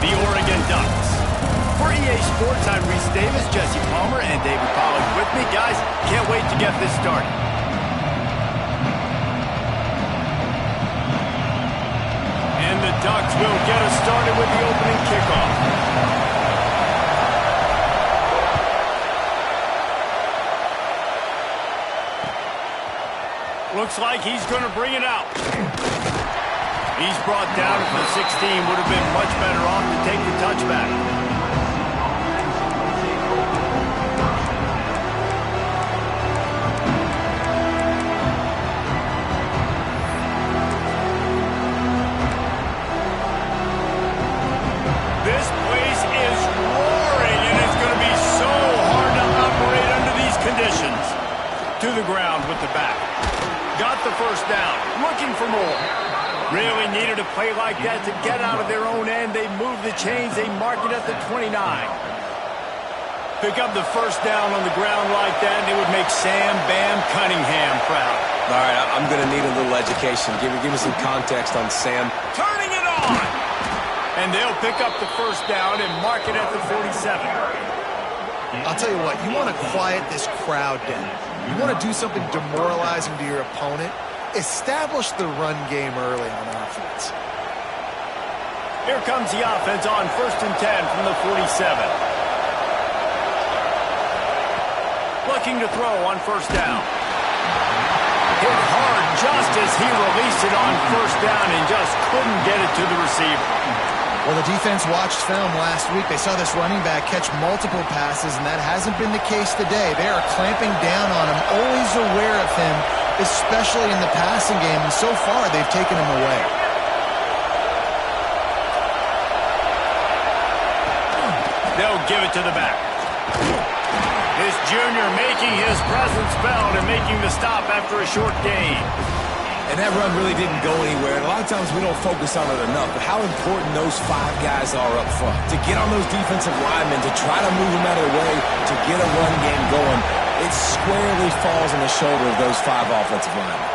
the Oregon Ducks. For EA Sports, I'm Reese Davis, Jesse Palmer, and David Pollack with me. Guys, can't wait to get this started. And the Ducks will get us started with the opening kickoff. Looks like he's going to bring it out. He's brought down for the 16. Would have been much better off to take the touchback. This place is roaring, and it's going to be so hard to operate under these conditions. To the ground with the back. Got the first down. Looking for more. Really needed a play like that to get out of their own end. They move the chains. They mark it at the 29. Pick up the first down on the ground like that, and it would make Sam Bam Cunningham proud. All right, I'm going to need a little education. Give me some context on Sam. Turning it on! And they'll pick up the first down and mark it at the 47. I'll tell you what, you want to quiet this crowd down. You want to do something demoralizing to your opponent, establish the run game early on offense. Here comes the offense on 1st and 10 from the 47. Looking to throw on first down. Hit hard just as he released it on first down and just couldn't get it to the receiver. Well, the defense watched film last week. They saw this running back catch multiple passes, and that hasn't been the case today. They are clamping down on him, always aware of him, especially in the passing game, and so far they've taken him away. They'll give it to the back. This junior making his presence felt and making the stop after a short gain. And that run really didn't go anywhere. And a lot of times we don't focus on it enough, but how important those 5 guys are up front. To get on those defensive linemen, to try to move them out of the way, to get a run game going, it squarely falls on the shoulder of those 5 offensive linemen.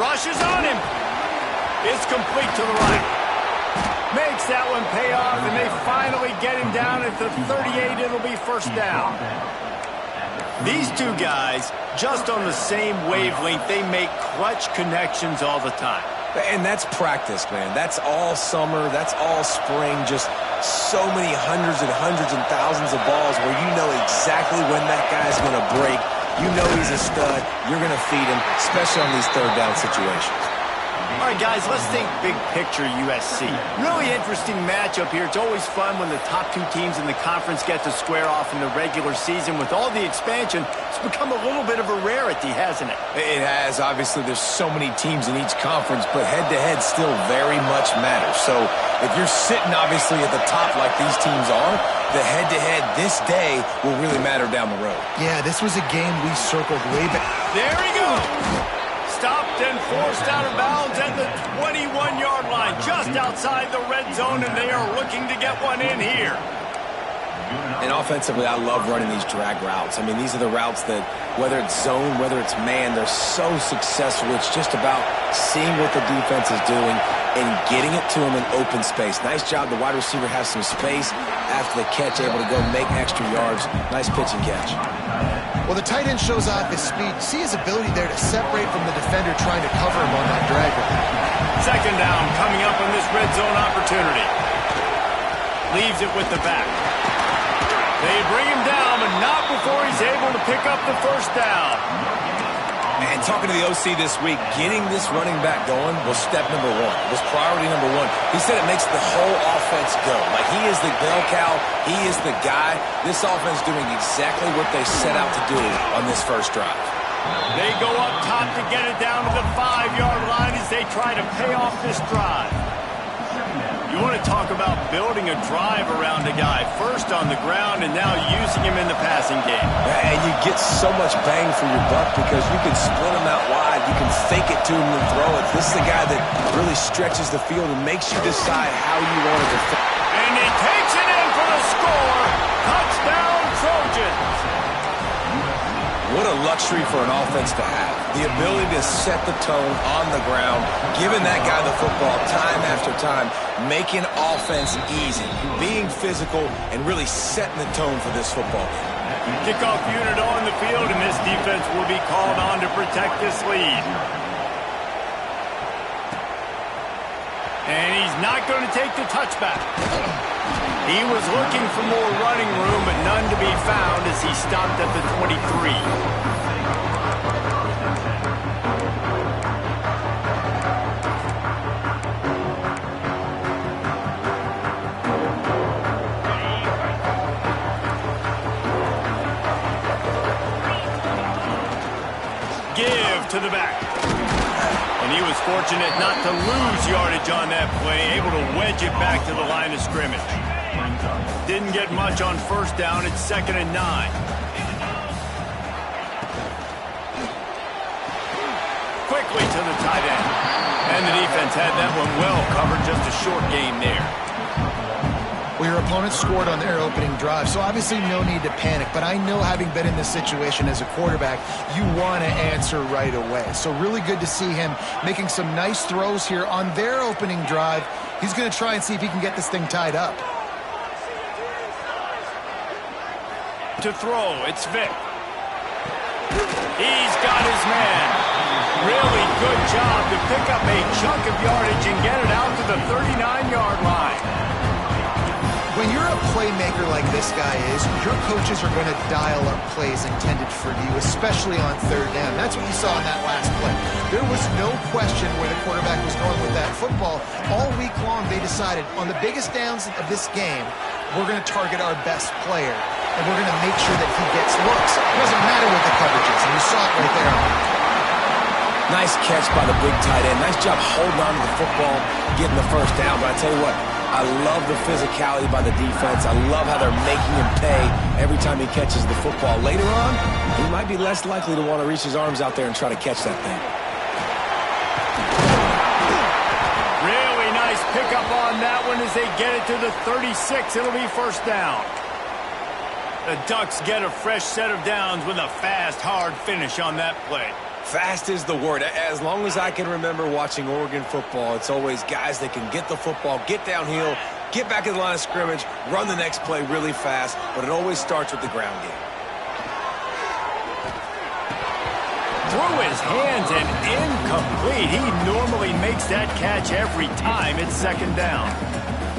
Rush is on him. It's complete to the right. Makes that one pay off, and they finally get him down at the 38. It'll be first down. These two guys, just on the same wavelength, they make clutch connections all the time. And that's practice, man. That's all summer. That's all spring. Just so many hundreds and thousands of balls where you know exactly when that guy's going to break. You know he's a stud. You're going to feed him, especially on these third down situations. All right, guys, let's think big picture USC. Really interesting matchup here. It's always fun when the top 2 teams in the conference get to square off in the regular season. With all the expansion, it's become a little bit of a rarity, hasn't it? It has. Obviously, there's so many teams in each conference, but head-to-head still very much matters. So if you're sitting, obviously, at the top like these teams are, the head-to-head this day will really matter down the road. Yeah, this was a game we circled way back. There he goes. Stopped and forced out of bounds at the 21-yard line, just outside the red zone, and they are looking to get one in here. And offensively, I love running these drag routes. I mean, these are the routes that, whether it's zone, whether it's man, they're so successful. It's just about seeing what the defense is doing and getting it to them in open space. Nice job. The wide receiver has some space after the catch, able to go make extra yards. Nice pitch and catch. Well, the tight end shows off his speed. See his ability there to separate from the defender trying to cover him on that drag route. Second down coming up on this red zone opportunity. Leaves it with the back. They bring him down, but not before he's able to pick up the first down. And talking to the OC this week, getting this running back going was step number 1. Was priority number 1. He said it makes the whole offense go. Like, he is the bell cow. He is the guy. This offense doing exactly what they set out to do on this first drive. They go up top to get it down to the 5-yard line as they try to pay off this drive. You want to talk about building a drive around a guy, first on the ground and now using him in the passing game. And you get so much bang for your buck because you can split him out wide, you can fake it to him and throw it. This is a guy that really stretches the field and makes you decide how you want to defend. And he takes it in for the score. Touchdown, Trojans. What a luxury for an offense to have. The ability to set the tone on the ground, giving that guy the football time after after time, making offense easy, being physical, and really setting the tone for this football game. Kickoff unit on the field, and this defense will be called on to protect this lead. And he's not going to take the touchback. He was looking for more running room, but none to be found as he stopped at the 23. To the back. And he was fortunate not to lose yardage on that play, able to wedge it back to the line of scrimmage. Didn't get much on first down. It's 2nd and 9. Quickly to the tight end. And the defense had that one well covered, just a short game there. Well, your opponent scored on their opening drive, so obviously no need to panic. But I know, having been in this situation as a quarterback, you want to answer right away. So really good to see him making some nice throws here on their opening drive. He's going to try and see if he can get this thing tied up. To throw, it's Vic. He's got his man. Really good job to pick up a chunk of yardage and get it out to the 39-yard line. When you're a playmaker like this guy is, your coaches are going to dial up plays intended for you, especially on third down. That's what you saw in that last play. There was no question where the quarterback was going with that football. All week long, they decided on the biggest downs of this game, we're going to target our best player, and we're going to make sure that he gets looks. It doesn't matter what the coverage is, and you saw it right there. Nice catch by the big tight end. Nice job holding on to the football, getting the first down. But I tell you what, I love the physicality by the defense. I love how they're making him pay every time he catches the football. Later on, he might be less likely to want to reach his arms out there and try to catch that thing. Really nice pickup on that one as they get it to the 36. It'll be first down. The Ducks get a fresh set of downs with a fast, hard finish on that play. Fast is the word. As long as I can remember watching Oregon football, it's always guys that can get the football, get downhill, get back in the line of scrimmage, run the next play really fast, but it always starts with the ground game. Through his hands and incomplete. He normally makes that catch every time. It's 2nd down.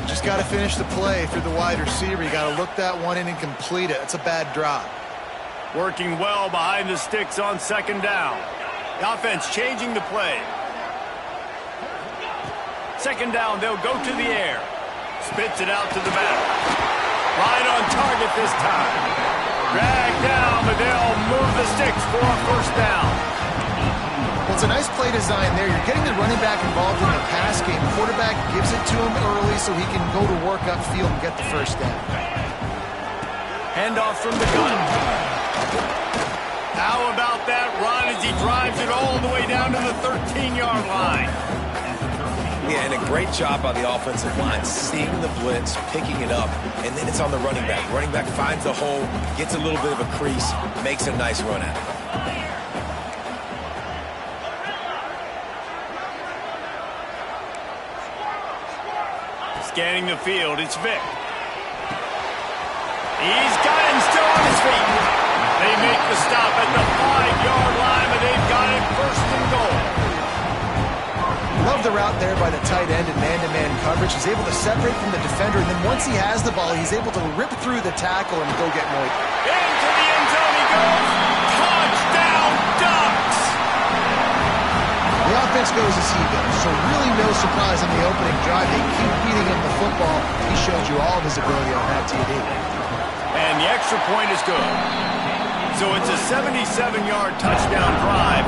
Just got to finish the play through the wide receiver. You got to look that one in and complete it. It's a bad drop. Working well behind the sticks on 2nd down. The offense changing the play. 2nd down, they'll go to the air. Spits it out to the back. Right on target this time. Dragged down, but they'll move the sticks for a first down. Well, it's a nice play design there. You're getting the running back involved in the pass game. Quarterback gives it to him early so he can go to work upfield and get the first down. Handoff from the gun. How about that run as he drives it all the way down to the 13-yard line? Yeah, and a great job by the offensive line, seeing the blitz, picking it up, and then it's on the running back. Running back finds the hole, gets a little bit of a crease, makes a nice run at it. Scanning the field, it's Vic. He's got him still on his feet. They make the stop at the 5-yard line, but they've got it 1st and goal. Love the route there by the tight end in man-to-man coverage. He's able to separate from the defender, and then once he has the ball, he's able to rip through the tackle and go get more. Into the end zone he goes. Touchdown, Ducks! The offense goes as he goes, so really no surprise on the opening drive. They keep feeding him the football. He showed you all of his ability on that TD. And the extra point is good. So it's a 77-yard touchdown drive.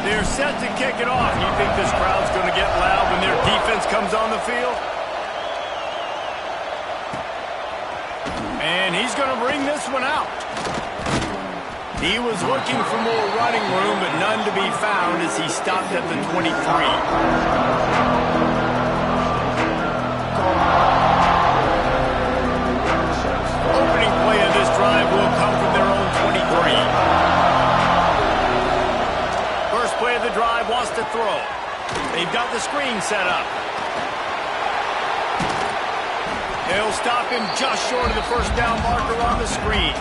They're set to kick it off. You think this crowd's going to get loud when their defense comes on the field? And he's going to bring this one out. He was looking for more running room, but none to be found as he stopped at the 23. Opening play of this drive will come from their own 23. First play of the drive wants to throw. They've got the screen set up. stop him just short of the first down marker on the screen.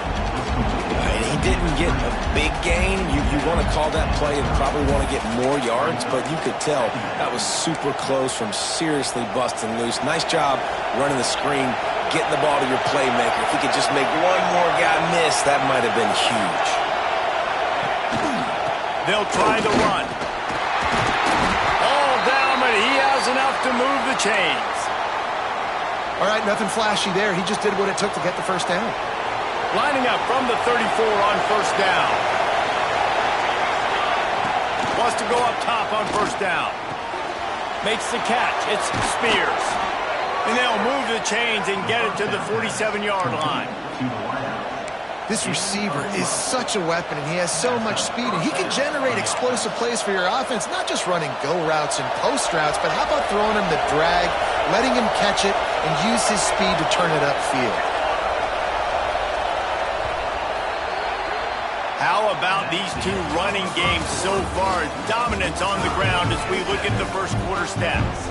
He didn't get a big gain. You want to call that play and probably want to get more yards, but you could tell that was super close from seriously busting loose. Nice job running the screen, getting the ball to your playmaker. If he could just make one more guy miss, that might have been huge. They'll try the run. All down, but he has enough to move the chains. All right, nothing flashy there. He just did what it took to get the first down. Lining up from the 34 on first down. Wants to go up top on first down. Makes the catch. It's Spears. And they'll move the chains and get it to the 47-yard line. This receiver is such a weapon, and he has so much speed, and he can generate explosive plays for your offense, not just running go routes and post routes, but how about throwing him the drag, letting him catch it, and use his speed to turn it upfield. How about these two running games so far? Dominance on the ground as we look at the first quarter stats.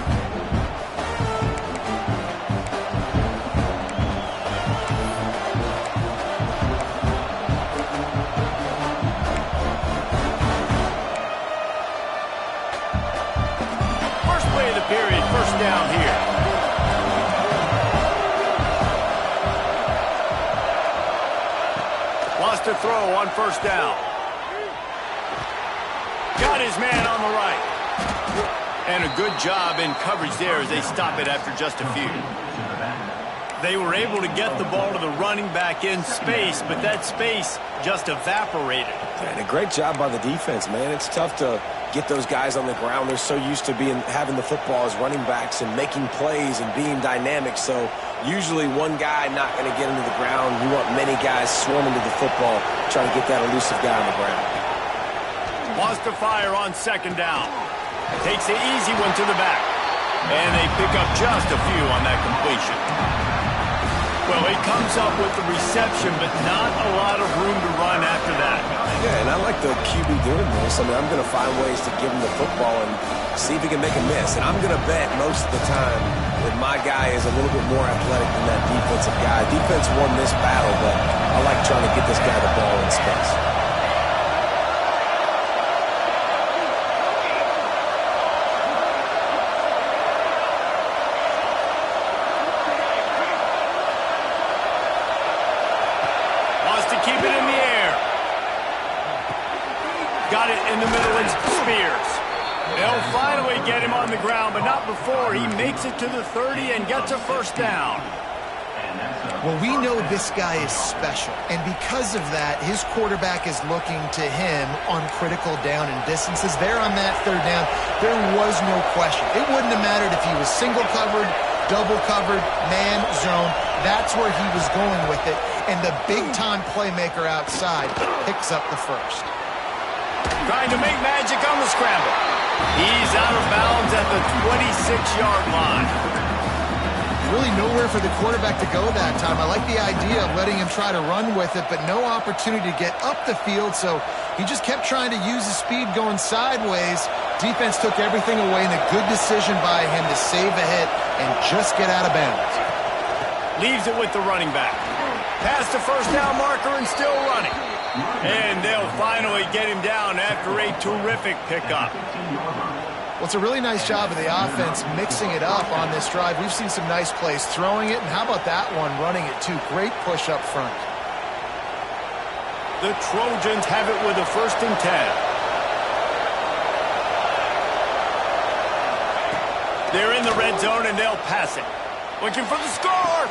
First play of the period, first down here. To throw on first down. Got his man on the right. And a good job in coverage there as they stop it after just a few. They were able to get the ball to the running back in space, but that space just evaporated. And a great job by the defense, man. It's tough to get those guys on the ground. They're so used to having the football as running backs and making plays and being dynamic. So usually one guy not going to get into the ground. You want many guys swarming to the football, trying to get that elusive guy on the ground. Wants to fire on second down. Takes the easy one to the back. And they pick up just a few on that completion. Well, he comes up with the reception, but not a lot of room to run after that. Yeah, and I like the QB doing this. I mean, I'm going to find ways to give him the football and see if he can make a miss. And I'm going to bet most of the time that my guy is a little bit more athletic than that defensive guy. Defense won this battle, but I like trying to get this guy the ball in space. Keep it in the air. Got it in the middle, it's Spears. They'll finally get him on the ground, but not before he makes it to the 30 and gets a first down. Well, we know this guy is special, and because of that, his quarterback is looking to him on critical down and distances. There on that third down, there was no question. It wouldn't have mattered if he was single covered, double covered, man, zone. That's where he was going with it. And the big-time playmaker outside picks up the first. Trying to make magic on the scramble. He's out of bounds at the 26-yard line. Really nowhere for the quarterback to go that time. I like the idea of letting him try to run with it, but no opportunity to get up the field, so he just kept trying to use his speed going sideways. Defense took everything away, and a good decision by him to save a hit and just get out of bounds. Leaves it with the running back. Past the first down marker and still running. And they'll finally get him down after a terrific pickup. Well, it's a really nice job of the offense mixing it up on this drive. We've seen some nice plays throwing it, and how about that one running it too? Great push up front. The Trojans have it with a 1st and 10. They're in the red zone and they'll pass it. Looking for the score.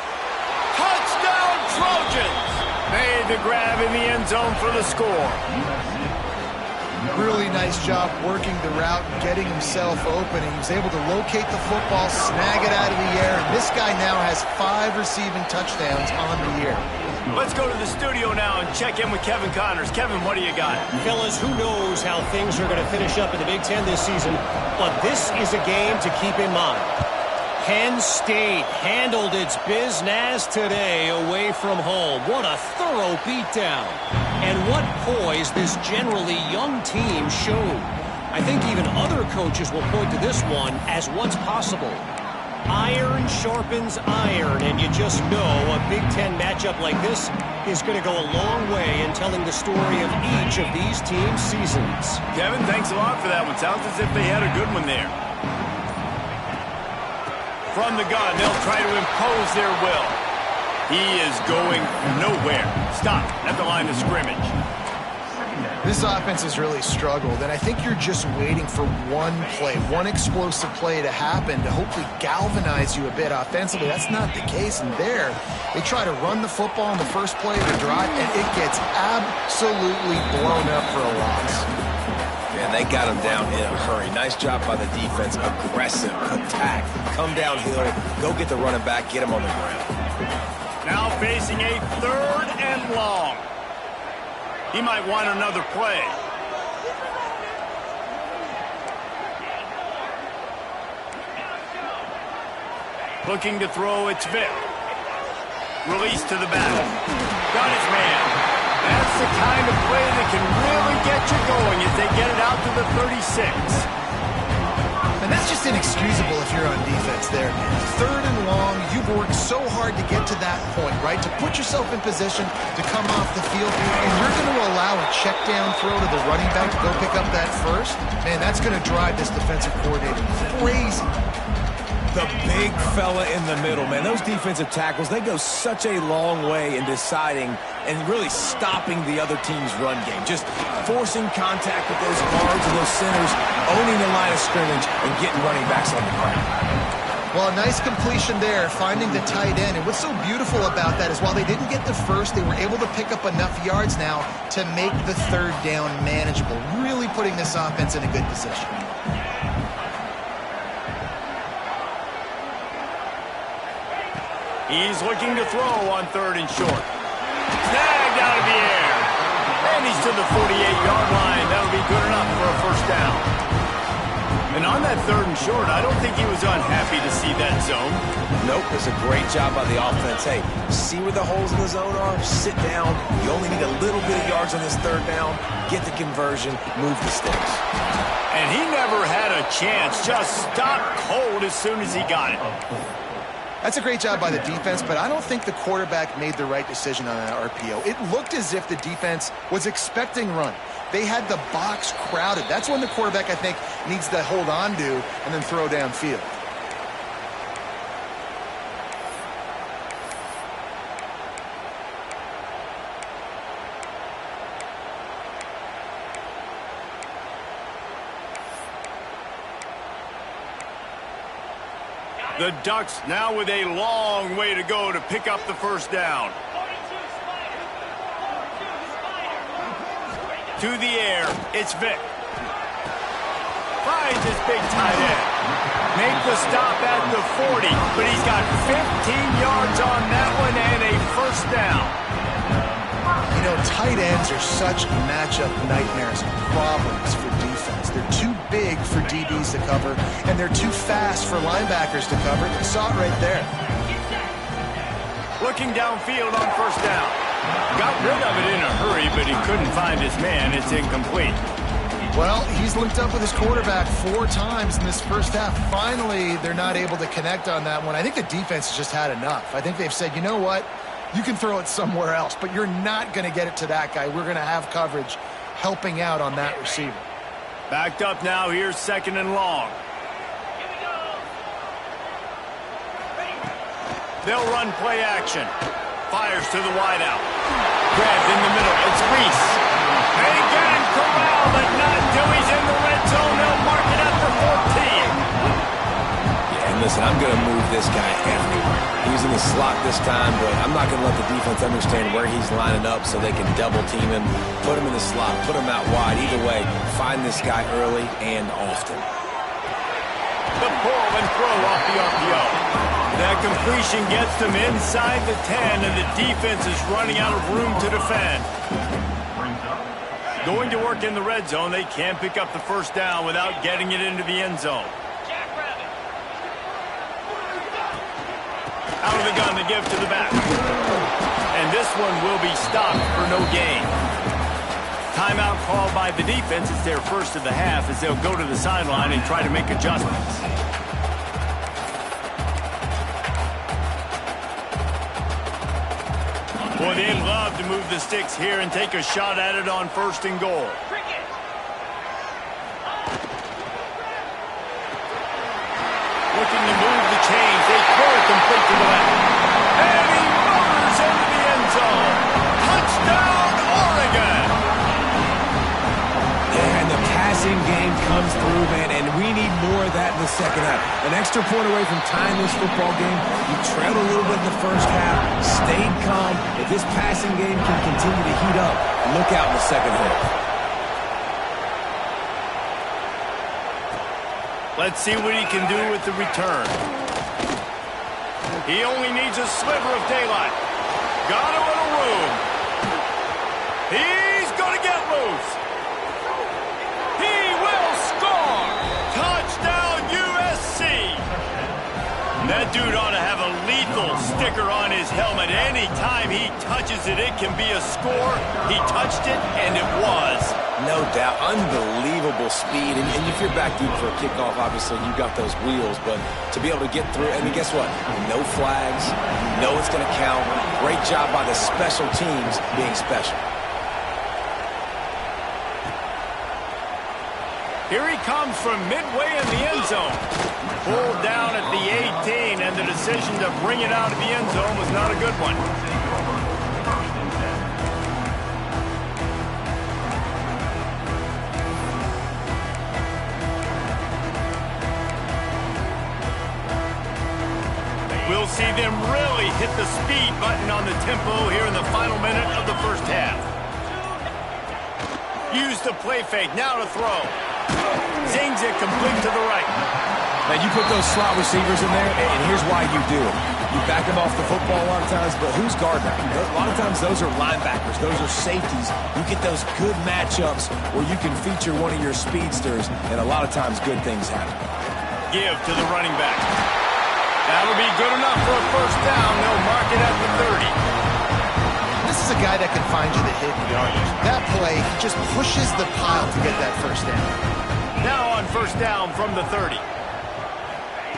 Touchdown Trojans! Made the grab in the end zone for the score. Really nice job working the route and getting himself open. He was able to locate the football, snag it out of the air, and this guy now has 5 receiving touchdowns on the year. Let's go to the studio now and check in with Kevin Connors. Kevin, what do you got? Fellas, who knows how things are going to finish up in the Big Ten this season, but this is a game to keep in mind. Penn State handled its business today away from home. What a thorough beatdown. And what poise this generally young team showed. I think even other coaches will point to this one as what's possible. Iron sharpens iron, and you just know a Big Ten matchup like this is going to go a long way in telling the story of each of these teams' seasons. Kevin, thanks a lot for that one. Sounds as if they had a good one there. From the gun, they'll try to impose their will. He is going nowhere. Stop at the line of scrimmage. This offense has really struggled, and I think you're just waiting for one play, one explosive play to happen to hopefully galvanize you a bit offensively. That's not the case, and there, they try to run the football in the first play of the drive, and it gets absolutely blown up for a loss. Man, they got him down in a hurry. Nice job by the defense. Aggressive, attack, come downhill, go get the running back, get him on the ground. Now facing a 3rd and long. He might want another play. Looking to throw, it's Vick. Release to the back. Got his man. That's the kind of play that can really get you going as they get it out to the 36. And that's just inexcusable if you're on defense there. 3rd and long, you've worked so hard to get to that point, right? To put yourself in position to come off the field, and you're going to allow a check down throw to the running back to go pick up that first? Man, that's going to drive this defensive coordinator crazy. The big fella in the middle, man. Those defensive tackles, they go such a long way in deciding and really stopping the other team's run game. Just forcing contact with those guards and those centers, owning the line of scrimmage, and getting running backs on the ground. Well, a nice completion there, finding the tight end. And what's so beautiful about that is while they didn't get the first, they were able to pick up enough yards now to make the 3rd down manageable, really putting this offense in a good position. He's looking to throw on 3rd and short. Snagged out of the air. And he's to the 48-yard line. That'll be good enough for a 1st down. And on that 3rd and short, I don't think he was unhappy to see that zone. Nope, it's a great job by the offense. Hey, see where the holes in the zone are? Sit down. You only need a little bit of yards on this 3rd down. Get the conversion. Move the sticks. And he never had a chance. Just stopped cold as soon as he got it. That's a great job by the defense, but I don't think the quarterback made the right decision on that RPO. It looked as if the defense was expecting run. They had the box crowded. That's when the quarterback, I think, needs to hold on to and then throw downfield. The Ducks now with a long way to go to pick up the 1st down. To the air, it's Vick. Finds his big tight end. Make the stop at the 40, but he's got 15 yards on that one and a 1st down. You know, tight ends are such matchup nightmares and problems for defense. They're too big for DBs to cover, and they're too fast for linebackers to cover. You saw it right there. Looking downfield on 1st down. Got rid of it in a hurry, but he couldn't find his man. It's incomplete. Well, he's linked up with his quarterback 4 times in this 1st half. Finally, they're not able to connect on that one. I think the defense has just had enough. I think they've said, you know what? You can throw it somewhere else, but you're not going to get it to that guy. We're going to have coverage helping out on that receiver. Backed up now. Here's 2nd and long. They'll run play action. Fires to the wideout. Grabbed in the middle. It's Reese. They get him corralled, but not until he's in the red zone. They'll mark it up for 14. Yeah, and listen, I'm going to move this guy everywhere. He's in the slot this time, but I'm not going to let the defense understand where he's lining up so they can double team him, put him in the slot, put him out wide. Either way, find this guy early and often. The pull and throw off the RPO. That completion gets them inside the 10, and the defense is running out of room to defend. Going to work in the red zone. They can't pick up the 1st down without getting it into the end zone. Out of the gun to give to the back. And this one will be stopped for no gain. Timeout called by the defense. It's their 1st of the half as they'll go to the sideline and try to make adjustments. Boy, they love to move the sticks here and take a shot at it on 1st and goal. Looking to move the chains. They throw it complete to the left. And he motors into the end zone. Touchdown, Oregon! And the passing game comes through, man, and we need more of that in the second half. An extra point away from tying this football game. You trailed a little bit in the first half, stayed calm. If this passing game can continue to heat up, look out in the second half. Let's see what he can do with the return. He only needs a sliver of daylight. Got a little room. He's going to get loose. He will score. Touchdown, USC. That dude ought to have a lethal sticker on his helmet. Anytime he touches it, it can be a score. He touched it, and it was. No doubt. Unbelievable speed. And if you're back deep for a kickoff, obviously you got those wheels. But to be able to get through, and guess what? No flags. You know it's going to count. Great job by the special teams being special. Here he comes from midway in the end zone. Pulled down at the 18, and the decision to bring it out of the end zone was not a good one. We'll see them really hit the speed button on the tempo here in the final minute of the first half. Use the play fake, now to throw. Zings it complete to the right. Now, you put those slot receivers in there, and here's why you do it. You back them off the football a lot of times, but who's guarding them? A lot of times those are linebackers. Those are safeties. You get those good matchups where you can feature one of your speedsters, and a lot of times good things happen. Give to the running back. That'll be good enough for a first down. They'll mark it at the 30. This is a guy that can find you the hidden yardage. That play, he just pushes the pile to get that first down. Now on first down from the 30.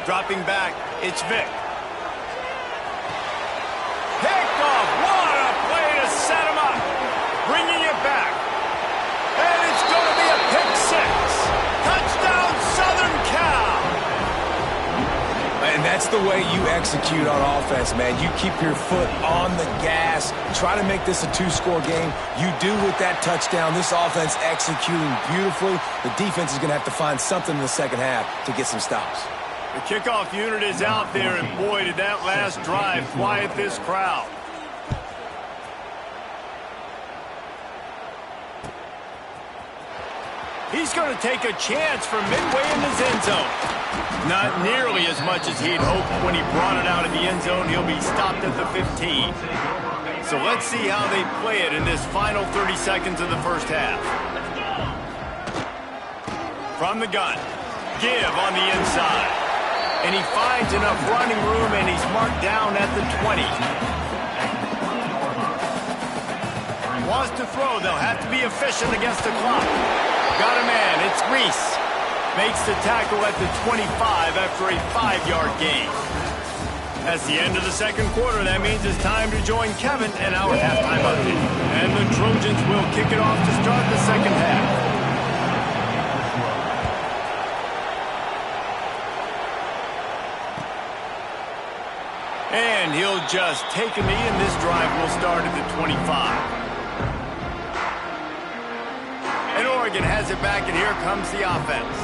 Dropping back, it's Vic. Pickoff, what a play to set him up. Bringing it back. And it's going to be a pick six. Touchdown, Southern Cal. And that's the way you execute on offense, man. You keep your foot on the gas. Try to make this a two-score game. You do with that touchdown. This offense executing beautifully. The defense is going to have to find something in the second half to get some stops. The kickoff unit is out there, and boy, did that last drive quiet this crowd. He's going to take a chance from midway in his end zone. Not nearly as much as he'd hoped when he brought it out of the end zone. He'll be stopped at the 15. So let's see how they play it in this final 30 seconds of the first half. From the gun, give on the inside. And he finds enough running room, and he's marked down at the 20. Wants to throw. They'll have to be efficient against the clock. Got a man. It's Reese. Makes the tackle at the 25 after a 5-yard gain. That's the end of the second quarter. That means it's time to join Kevin and our halftime update. And the Trojans will kick it off to start the second half. And he'll just take a knee, and this drive will start at the 25. And Oregon has it back, and here comes the offense.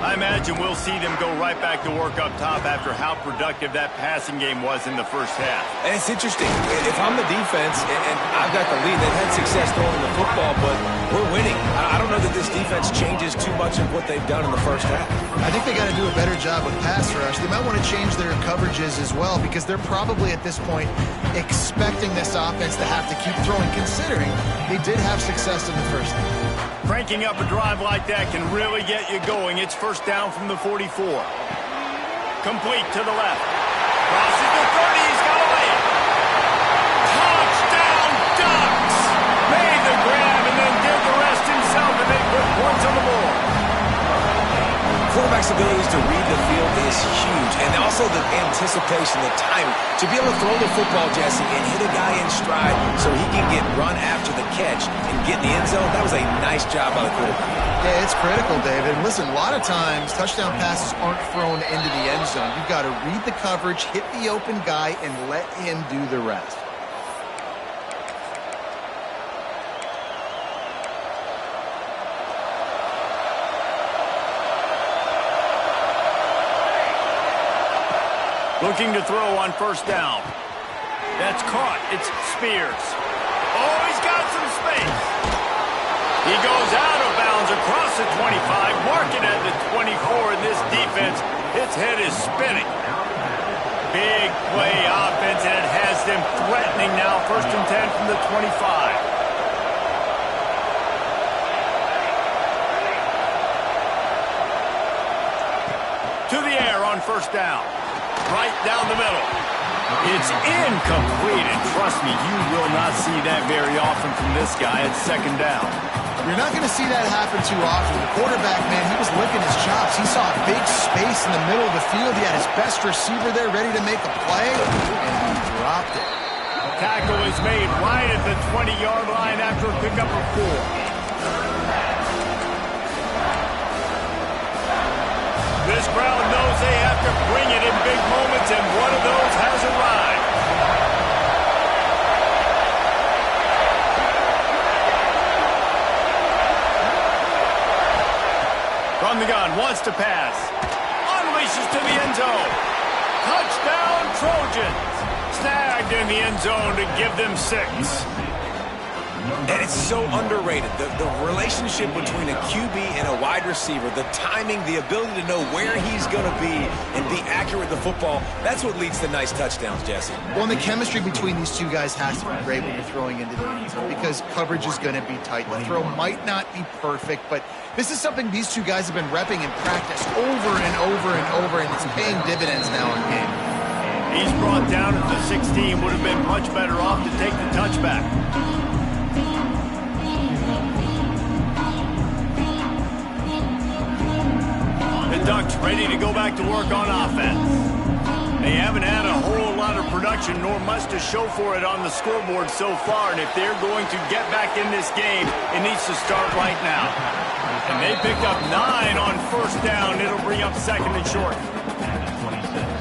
I imagine we'll see them go right back to work up top after how productive that passing game was in the first half. And it's interesting. If I'm the defense and I've got the lead, they've had success throwing the football, but we're winning. I don't know that this defense changes too much of what they've done in the first half. I think they got to do a better job with pass rush. They might want to change their coverages as well, because they're probably at this point expecting this offense to have to keep throwing, considering they did have success in the first half. Cranking up a drive like that can really get you going. It's first down from the 44. Complete to the left. Crosses the 30. He's got a lane. Touchdown, Ducks! Made the grab and then did the rest himself, and they put points on the board. quarterback's abilities to read the field is huge, and also the anticipation, the timing. To be able to throw the football, Jesse, and hit a guy in stride so he can get run after the catch and get in the end zone, that was a nice job by the quarterback. Yeah, it's critical, David. Listen, a lot of times touchdown passes aren't thrown into the end zone. You've got to read the coverage, hit the open guy, and let him do the rest. Looking to throw on first down. That's caught. It's Spears. Oh, he's got some space. He goes out of bounds across the 25, marking at the 24 in this defense. Its head is spinning. Big play offense, and it has them threatening now. 1st and 10 from the 25. To the air on first down. Right down the middle. It's incomplete, and trust me, you will not see that very often from this guy at 2nd down. You're not going to see that happen too often. The quarterback, man, he was licking his chops. He saw a big space in the middle of the field. He had his best receiver there ready to make a play, and he dropped it. Tackle is made right at the 20-yard line after a pickup of 4. This crowd knows they have to bring it in big moments, and one of those has arrived. From the gun, wants to pass. Unleashes to the end zone. Touchdown, Trojans. Snagged in the end zone to give them 6. And it's so underrated. The relationship between a QB and a wide receiver, the timing, the ability to know where he's going to be and be accurate with the football, that's what leads to nice touchdowns, Jesse. Well, and the chemistry between these two guys has to be great when you're throwing into the end zone because coverage is going to be tight. The throw might not be perfect, but this is something these two guys have been repping in practice over and over and over, and it's paying dividends now in game. He's brought down at the 16. Would have been much better off to take the touchback. Ducks ready to go back to work on offense. They haven't had a whole lot of production nor much to show for it on the scoreboard so far, and if they're going to get back in this game, it needs to start right now. And they picked up 9 on first down. It'll bring up 2nd and short.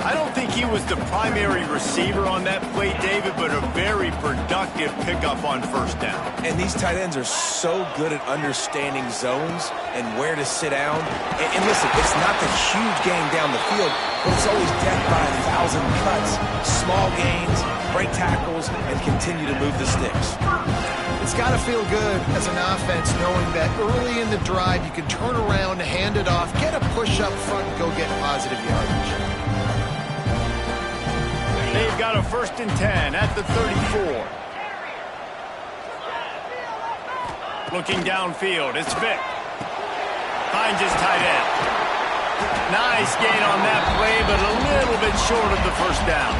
I don't think he was the primary receiver on that play, David, but a very productive pickup on first down. And these tight ends are so good at understanding zones and where to sit down. And listen, it's not the huge game down the field, but it's always death by 1,000 cuts, small gains, break tackles, and continue to move the sticks. It's got to feel good as an offense knowing that early in the drive you can turn around, hand it off, get a push up front, and go get positive yardage. They've got a 1st and 10 at the 34. Looking downfield, it's Vick. Finds his tight end. Nice gain on that play, but a little bit short of the first down.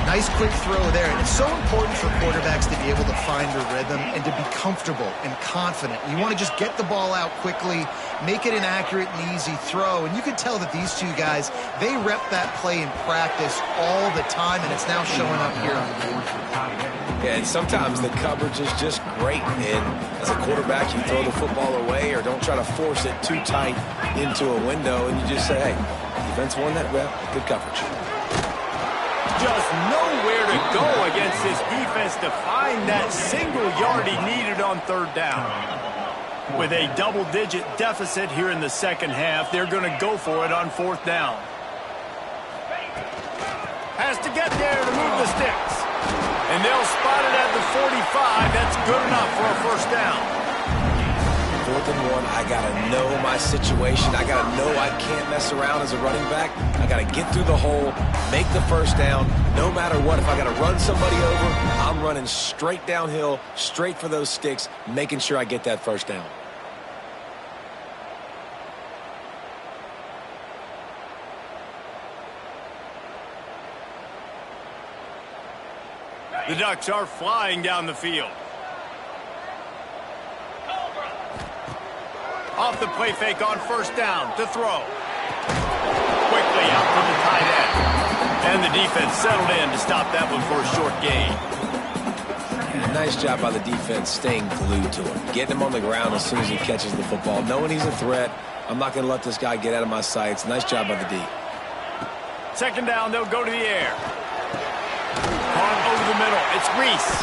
Nice quick throw there, and it's so important for quarterbacks to be able to find a rhythm and to be comfortable and confident. You want to just get the ball out quickly, make it an accurate and easy throw, and you can tell that these two guys, they rep that play in practice all the time, and it's now showing up here on the field. Yeah, and sometimes the coverage is just great, and as a quarterback, you throw the football away or don't try to force it too tight into a window, and you just say, hey, defense won that rep, good coverage. Just nowhere to go against this defense to find that single yard he needed on 3rd down. With a double-digit deficit here in the 2nd half, they're going to go for it on 4th down. Has to get there to move the sticks. And they'll spot it at the 45. That's good enough for a 1st down. 4th and 1, I got to know my situation. I got to know I can't mess around as a running back. I got to get through the hole, make the 1st down. No matter what, if I got to run somebody over, I'm running straight downhill, straight for those sticks, making sure I get that 1st down. The Ducks are flying down the field. Off the play fake on first down to throw. Quickly out from the tight end. And the defense settled in to stop that one for a short gain. Nice job by the defense staying glued to him. Getting him on the ground as soon as he catches the football. Knowing he's a threat, I'm not going to let this guy get out of my sights. Nice job by the D. Second down, they'll go to the air. Caught over the middle. It's Reese.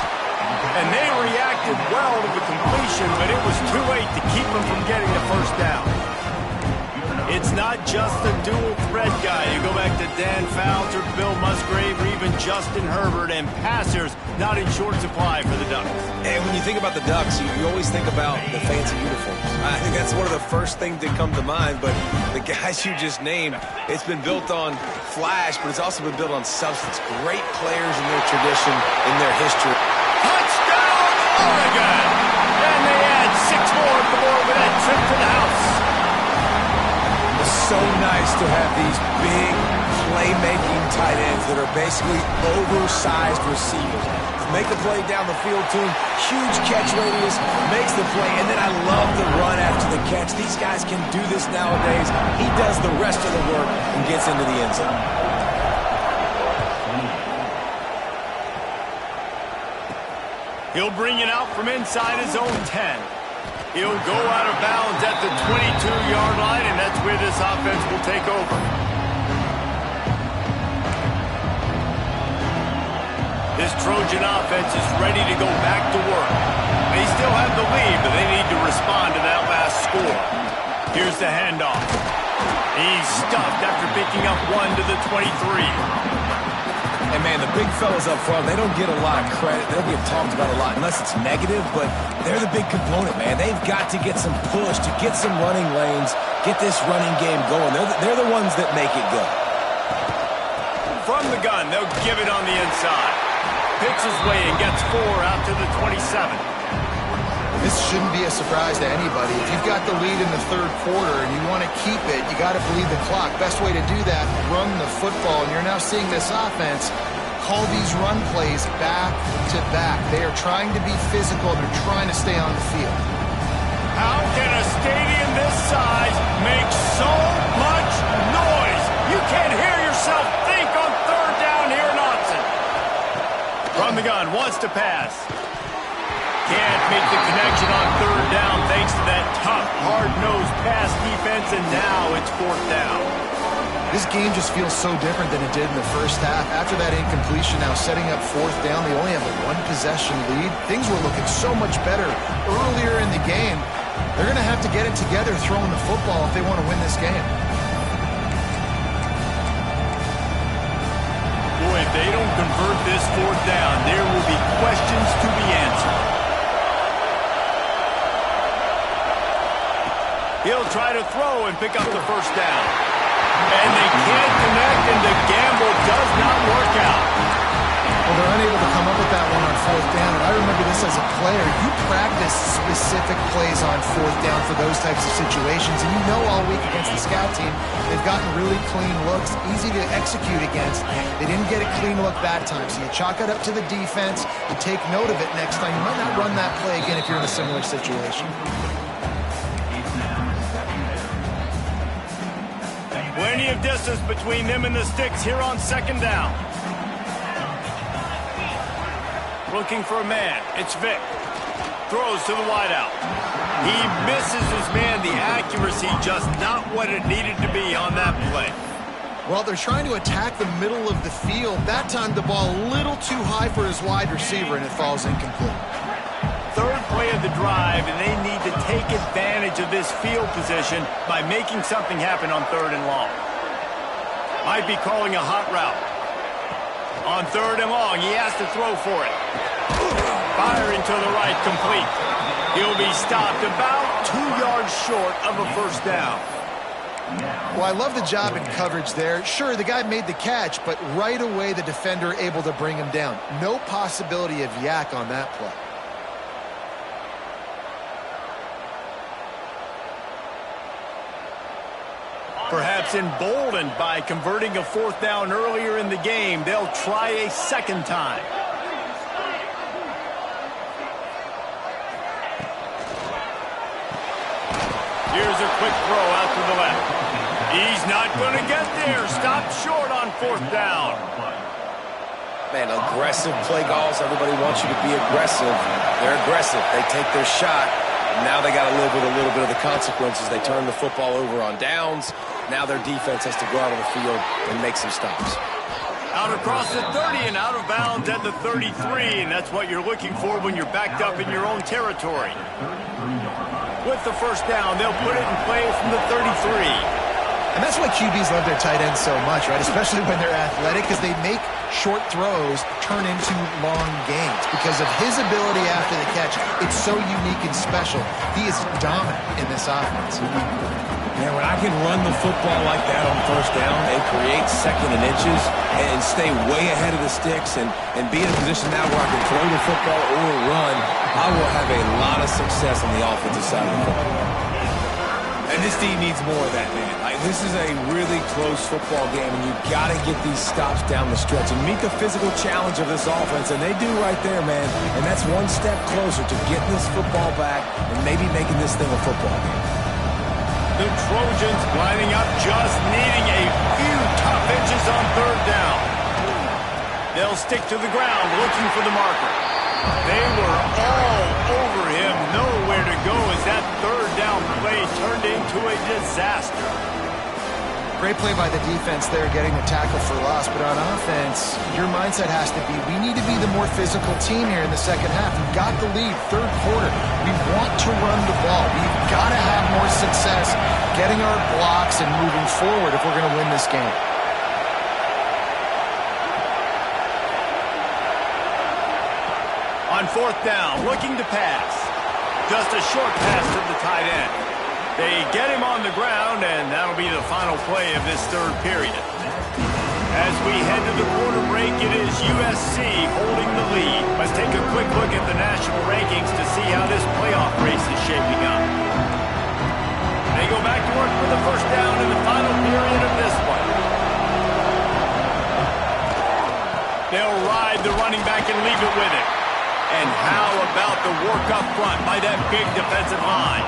And they reacted well to the completion, but it was too late to keep them from getting the first down. It's not just a dual threat guy. You go back to Dan Fouts or Bill Musgrave or even Justin Herbert, and passers not in short supply for the Ducks. And when you think about the Ducks, you always think about the fancy uniforms. I think that's one of the first things that come to mind, but the guys you just named, it's been built on flash, but it's also been built on substance. Great players in their tradition, in their history. Touchdown, Oregon! And they add 6 more at the board with that trip to the house. It's so nice to have these big playmaking tight ends that are basically oversized receivers. Make a play down the field to him, huge catch radius, makes the play, and then I love the run after the catch. These guys can do this nowadays. He does the rest of the work and gets into the end zone. He'll bring it out from inside his own 10. He'll go out of bounds at the 22-yard line, and that's where this offense will take over. This Trojan offense is ready to go back to work. They still have the lead, but they need to respond to that last score. Here's the handoff. He's stuffed after picking up 1 to the 23. And, man, the big fellas up front, they don't get a lot of credit. They don't get talked about a lot unless it's negative, but they're the big component, man. They've got to get some push, to get some running lanes, get this running game going. They're the ones that make it go. From the gun, they'll give it on the inside. Picks his way and gets 4 out to the 27. This shouldn't be a surprise to anybody. If you've got the lead in the third quarter and you want to keep it, you got to bleed the clock. Best way to do that, run the football. And you're now seeing this offense call these run plays back to back. They are trying to be physical. They're trying to stay on the field. How can a stadium this size make so much noise? You can't hear yourself think on third down here in Austin. From the gun, wants to pass. Can't make the connection on third down thanks to that tough, hard-nosed pass defense, and now it's fourth down. This game just feels so different than it did in the first half. After that incompletion, now setting up fourth down, they only have a 1-possession lead. Things were looking so much better earlier in the game. They're going to have to get it together throwing the football if they want to win this game. Boy, if they don't convert this fourth down, there will be questions to be answered. He'll try to throw and pick up the first down. And they can't connect, and the gamble does not work out. Well, they're unable to come up with that one on fourth down, and I remember this as a player. You practice specific plays on fourth down for those types of situations, and you know all week against the scout team, they've gotten really clean looks, easy to execute against. They didn't get a clean look that time, so you chalk it up to the defense. You take note of it next time. You might not run that play again if you're in a similar situation. Plenty of distance between them and the sticks here on second down. Looking for a man. It's Vic. Throws to the wideout. He misses his man. The accuracy just not what it needed to be on that play. Well, they're trying to attack the middle of the field. That time the ball a little too high for his wide receiver, and it falls incomplete. Third play of the drive, and they need to take advantage of this field position by making something happen on third and long. Might be calling a hot route. On third and long, he has to throw for it. Firing to the right, complete. He'll be stopped about 2 yards short of a first down. Well, I love the job in coverage there. Sure, the guy made the catch, but right away the defender able to bring him down. No possibility of yak on that play. Perhaps emboldened by converting a fourth down earlier in the game, they'll try a second time. Here's a quick throw out to the left. He's not going to get there. Stopped short on 4th down. Man, aggressive play calls. Everybody wants you to be aggressive. They're aggressive. They take their shot. Now they got to live with a little bit of the consequences. They turn the football over on downs. Now their defense has to go out on the field and make some stops. Out across the 30 and out of bounds at the 33, and that's what you're looking for when you're backed up in your own territory. With the 1st down, they'll put it in play from the 33. And that's why QBs love their tight ends so much, right? Especially when they're athletic, because they make short throws turn into long gains. Because of his ability after the catch, it's so unique and special. He is dominant in this offense. Man, when I can run the football like that on 1st down and create 2nd and inches and stay way ahead of the sticks and be in a position now where I can throw the football or run, I will have a lot of success on the offensive side of the football. And this team needs more of that, man. This is a really close football game, and you've got to get these stops down the stretch and meet the physical challenge of this offense, and they do right there, man. And that's one step closer to getting this football back and maybe making this thing a football game. The Trojans lining up, just needing a few tough inches on 3rd down. They'll stick to the ground, looking for the marker. They were all over him, nowhere to go as that 3rd down play turned into a disaster. Great play by the defense there, getting the tackle for loss. But on offense, your mindset has to be, we need to be the more physical team here in the 2nd half. We've got the lead, 3rd quarter. We want to run the ball. We've got to have more success getting our blocks and moving forward if we're going to win this game. On 4th down, looking to pass. Just a short pass to the tight end. They get him on the ground, and that'll be the final play of this 3rd period. As we head to the quarter break, it is USC holding the lead. Let's take a quick look at the national rankings to see how this playoff race is shaping up. They go back to work for the 1st down in the final period of this one. They'll ride the running back and leave it with him. And how about the work up front by that big defensive line?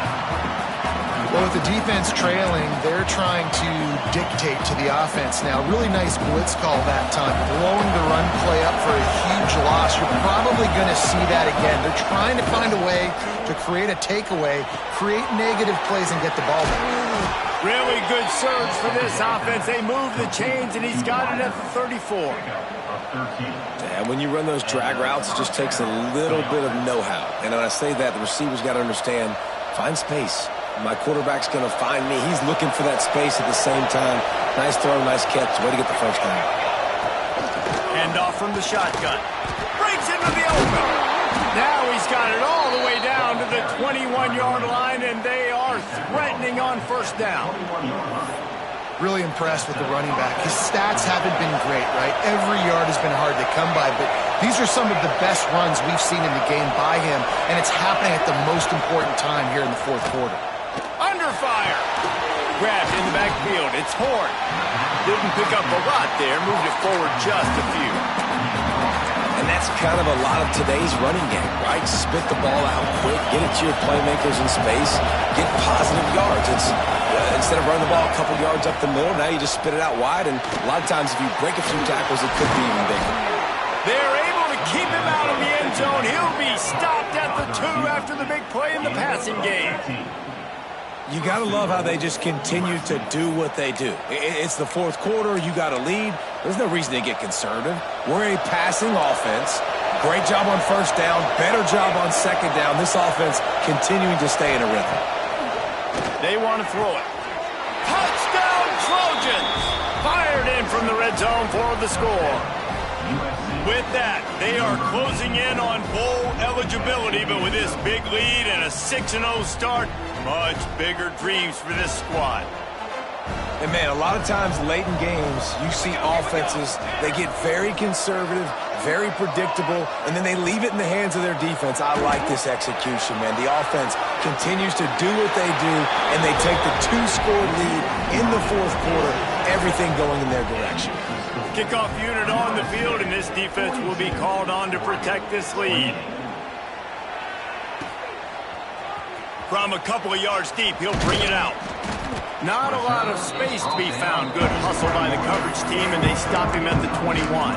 Well, with the defense trailing, they're trying to dictate to the offense now. Really nice blitz call that time, blowing the run play up for a huge loss. You're probably going to see that again. They're trying to find a way to create a takeaway, create negative plays, and get the ball back. Really good surge for this offense. They move the chains, and he's got it at the 34. And when you run those drag routes, it just takes a little bit of know-how. And when I say that, the receivers got to understand, find space. My quarterback's going to find me. He's looking for that space at the same time. Nice throw, nice catch. Way to get the 1st down. Hand off from the shotgun. Breaks into the open. Now he's got it all the way down to the 21-yard line, and they are threatening on 1st down. Really impressed with the running back. His stats haven't been great, right? Every yard has been hard to come by, but these are some of the best runs we've seen in the game by him, and it's happening at the most important time here in the 4th quarter. Under fire. Grabbed in the backfield. It's Horn. Didn't pick up a lot there. Moved it forward just a few. And that's kind of a lot of today's running game, right? Spit the ball out quick, get it to your playmakers in space, get positive yards. It's instead of running the ball a couple yards up the middle, now you just spit it out wide, and a lot of times if you break a few tackles, it could be even bigger. They're able to keep him out of the end zone. He'll be stopped at the 2 after the big play in the passing game. You got to love how they just continue to do what they do. It's the 4th quarter. You got a lead. There's no reason to get conservative. We're a passing offense. Great job on 1st down. Better job on 2nd down. This offense continuing to stay in a rhythm. They want to throw it. Touchdown Trojans! Fired in from the red zone for the score. With that, they are closing in on bowl eligibility, but with this big lead and a 6-0 start, much bigger dreams for this squad. And, man, a lot of times late in games, you see offenses, they get very conservative, very predictable, and then they leave it in the hands of their defense. I like this execution, man. The offense continues to do what they do, and they take the 2-score lead in the 4th quarter, everything going in their direction. Kickoff unit on the field, and this defense will be called on to protect this lead. From a couple of yards deep, he'll bring it out. Not a lot of space to be found. Good hustle by the coverage team, and they stop him at the 21.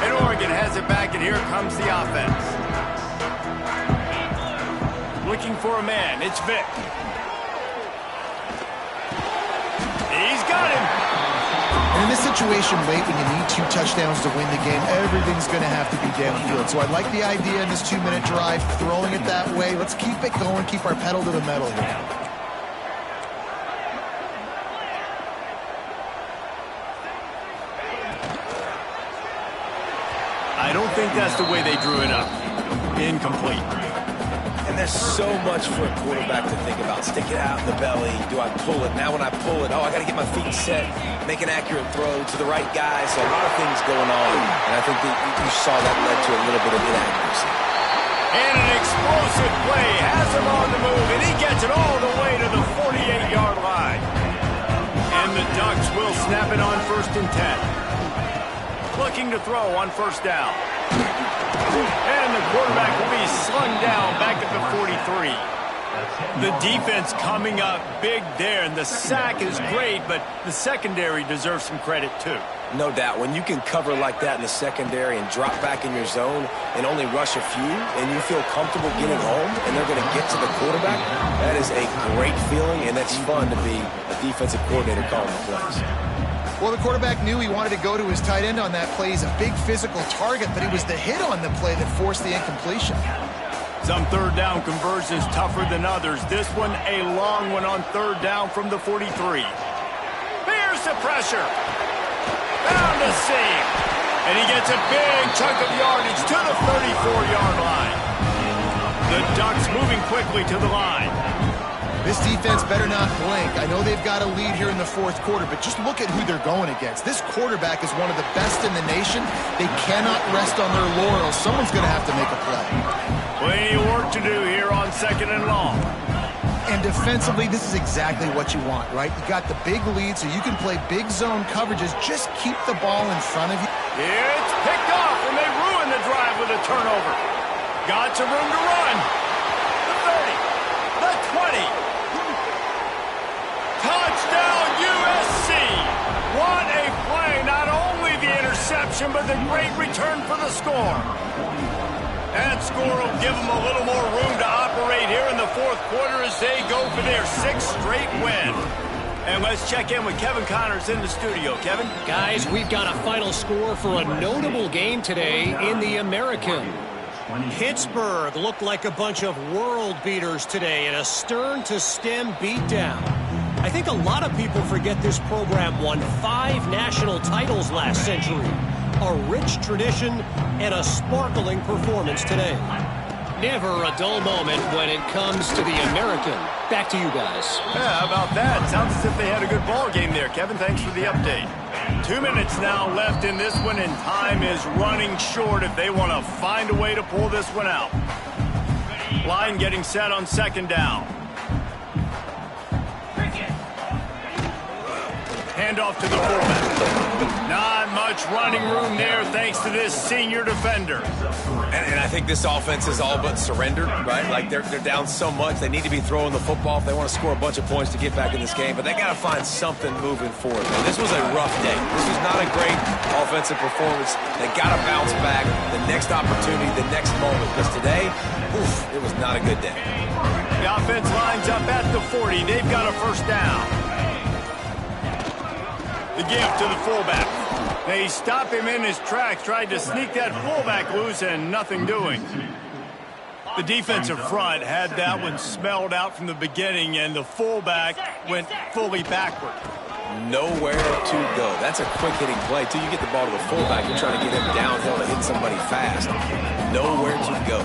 And Oregon has it back, and here comes the offense. Looking for a man. It's Vic. He's got him. And in this situation late when you need 2 touchdowns to win the game, everything's going to have to be downfield. So I like the idea in this 2-minute drive, throwing it that way. Let's keep it going, keep our pedal to the metal here. I don't think that's the way they drew it up. Incomplete. And there's so much for a quarterback to think about. Stick it out in the belly. Do I pull it? Now when I pull it, I got to get my feet set, make an accurate throw to the right guy. So a lot of things going on. And I think that you saw that led to a little bit of inaccuracy. And an explosive play has him on the move, and he gets it all the way to the 48-yard line. And the Ducks will snap it on 1st and 10. Looking to throw on 1st down. And the quarterback will be slung down back at the 43. The defense coming up big there, and the sack is great, but the secondary deserves some credit too. No doubt. When you can cover like that in the secondary and drop back in your zone and only rush a few, and you feel comfortable getting home, and they're going to get to the quarterback, that is a great feeling, and that's fun to be a defensive coordinator calling the plays. Well, the quarterback knew he wanted to go to his tight end on that play. He's a big physical target, but it was the hit on the play that forced the incompletion. Some 3rd down conversions tougher than others. This one a long one on 3rd down from the 43. Here's the pressure. Found a seam. And he gets a big chunk of yardage to the 34-yard line. The Ducks moving quickly to the line. This defense better not blink. I know they've got a lead here in the 4th quarter, but just look at who they're going against. This quarterback is one of the best in the nation. They cannot rest on their laurels. Someone's going to have to make a play. Plenty of work to do here on 2nd and long. And defensively, this is exactly what you want, right? You got the big lead, so you can play big zone coverages. Just keep the ball in front of you. It's picked off, and they ruin the drive with a turnover. Got some room to run. The 30, the 20. Touchdown, USC! What a play! Not only the interception, but the great return for the score. That score will give them a little more room to operate here in the 4th quarter as they go for their 6th straight win. And let's check in with Kevin Connors in the studio. Kevin? Guys, we've got a final score for a notable game today in the American. Pittsburgh looked like a bunch of world beaters today in a stern-to-stem beatdown. I think a lot of people forget this program won 5 national titles last century. A rich tradition and a sparkling performance today. Never a dull moment when it comes to the American. Back to you guys. Yeah, how about that? Sounds as if they had a good ball game there. Kevin, thanks for the update. 2 minutes now left in this one, and time is running short if they want to find a way to pull this one out. Line getting set on 2nd down. Handoff to the fullback. Not much running room there thanks to this senior defender. And I think this offense is all but surrendered, right? Like they're down so much, they need to be throwing the football if they want to score a bunch of points to get back in this game. But they got to find something moving forward. Man, this was a rough day. This was not a great offensive performance. They got to bounce back. The next opportunity, the next moment. Because today, it was not a good day. The offense lines up at the 40. They've got a 1st down. The give to the fullback. They stop him in his tracks, tried to sneak that fullback loose, and nothing doing. The defensive front had that one smelled out from the beginning, and the fullback went fully backward. Nowhere to go. That's a quick-hitting play. Till you get the ball to the fullback, you're trying to get him downhill to hit somebody fast. Nowhere to go.